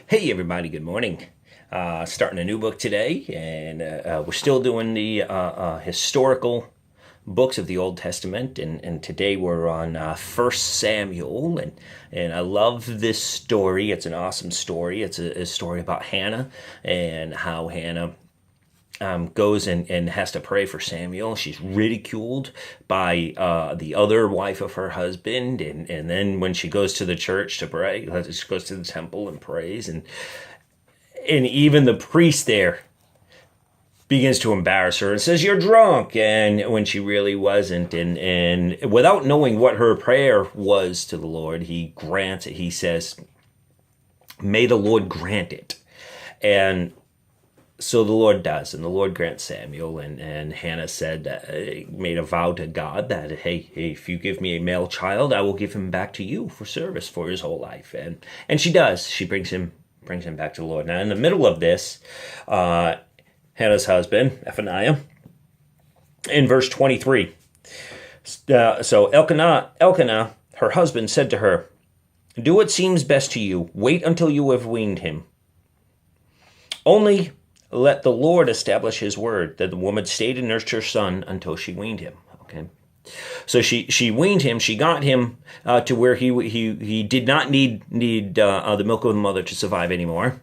Hey everybody, good morning. Starting a new book today, and we're still doing the historical books of the Old Testament, and today we're on 1 Samuel, and I love this story. It's an awesome story. It's a story about Hannah and how Hannah goes and has to pray for Samuel. She's ridiculed by the other wife of her husband. And then when she goes to the church to pray, she goes to the temple and prays. And even the priest there begins to embarrass her and says, "You're drunk." And when she really wasn't. And without knowing what her prayer was to the Lord, he grants it. He says, "May the Lord grant it." And so the Lord does, and the Lord grants Samuel, and Hannah said, made a vow to God that, hey, if you give me a male child, I will give him back to you for service for his whole life. And she does. She brings him back to the Lord. Now, in the middle of this, Hannah's husband, Ephaniah, in verse 23, so Elkanah, her husband, said to her, "Do what seems best to you. Wait until you have weaned him. Only let the Lord establish his word." That the woman stayed and nursed her son until she weaned him. Okay. So she weaned him. She got him to where he did not need the milk of the mother to survive anymore.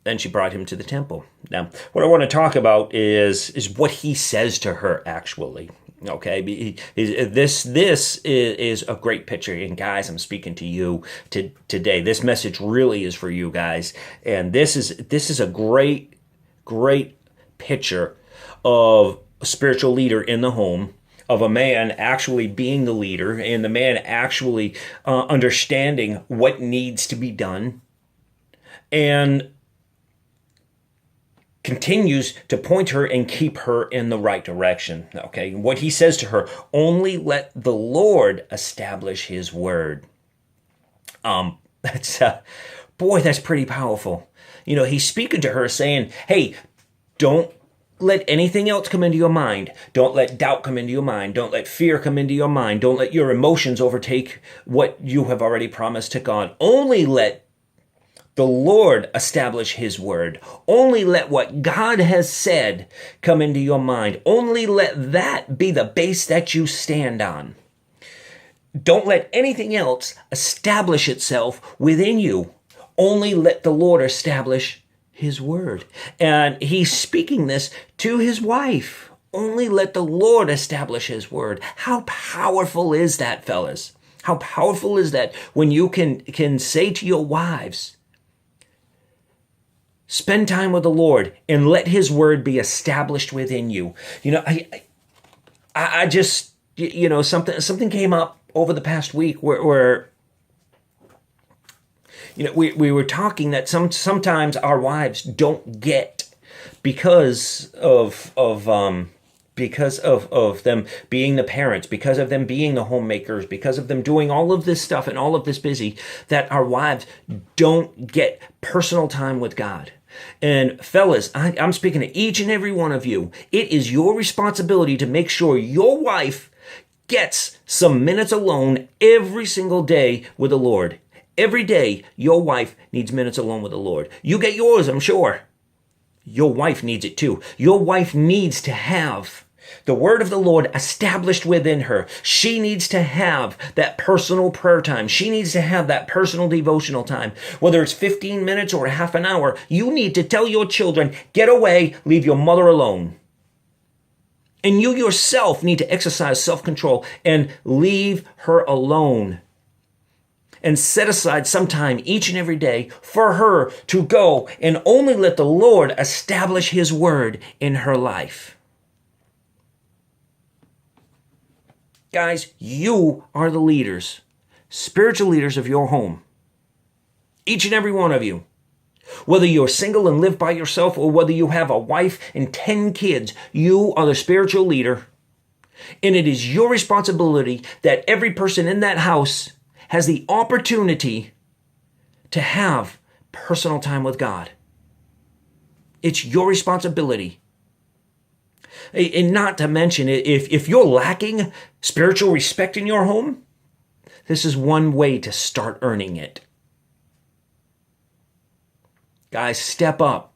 Then she brought him to the temple. Now, what I want to talk about is what he says to her actually. Okay, this is a great picture, and guys, I'm speaking to you today. This message really is for you guys, and this is a great picture of a spiritual leader in the home, of a man actually being the leader, and the man actually understanding what needs to be done, and continues to point her and keep her in the right direction. Okay, what he says to her: only let the Lord establish his word. That's boy, that's pretty powerful. You know, he's speaking to her saying, hey, don't let anything else come into your mind. Don't let doubt come into your mind. Don't let fear come into your mind. Don't let your emotions overtake what you have already promised to God. Only let the Lord establish his word. Only let what God has said come into your mind. Only let that be the base that you stand on. Don't let anything else establish itself within you. Only let the Lord establish his word. And he's speaking this to his wife. Only let the Lord establish his word. How powerful is that, fellas? How powerful is that when you can say to your wives, spend time with the Lord and let his word be established within you. You know, I just, you know, something came up over the past week where you know, we were talking that sometimes our wives don't get because of them being the parents, because of them being the homemakers, because of them doing all of this stuff and all of this busy, that our wives don't get personal time with God. And fellas, I'm speaking to each and every one of you. It is your responsibility to make sure your wife gets some minutes alone every single day with the Lord. Every day, your wife needs minutes alone with the Lord. You get yours, I'm sure. Your wife needs it too. Your wife needs to have the word of the Lord established within her. She needs to have that personal prayer time. She needs to have that personal devotional time. Whether it's 15 minutes or a half an hour, you need to tell your children, get away, leave your mother alone. And you yourself need to exercise self-control and leave her alone. And set aside some time each and every day for her to go and only let the Lord establish his word in her life. Guys, you are the leaders, spiritual leaders of your home. Each and every one of you. Whether you're single and live by yourself or whether you have a wife and 10 kids, you are the spiritual leader. And it is your responsibility that every person in that house has the opportunity to have personal time with God. It's your responsibility. And not to mention, if you're lacking spiritual respect in your home, this is one way to start earning it. Guys, step up.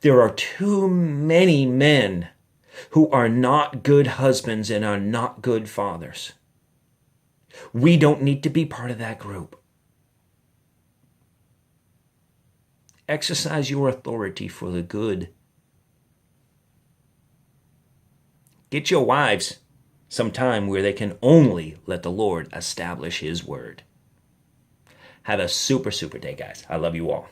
There are too many men who are not good husbands and are not good fathers. We don't need to be part of that group. Exercise your authority for the good. Get your wives some time where they can only let the Lord establish His word. Have a super, super day, guys. I love you all.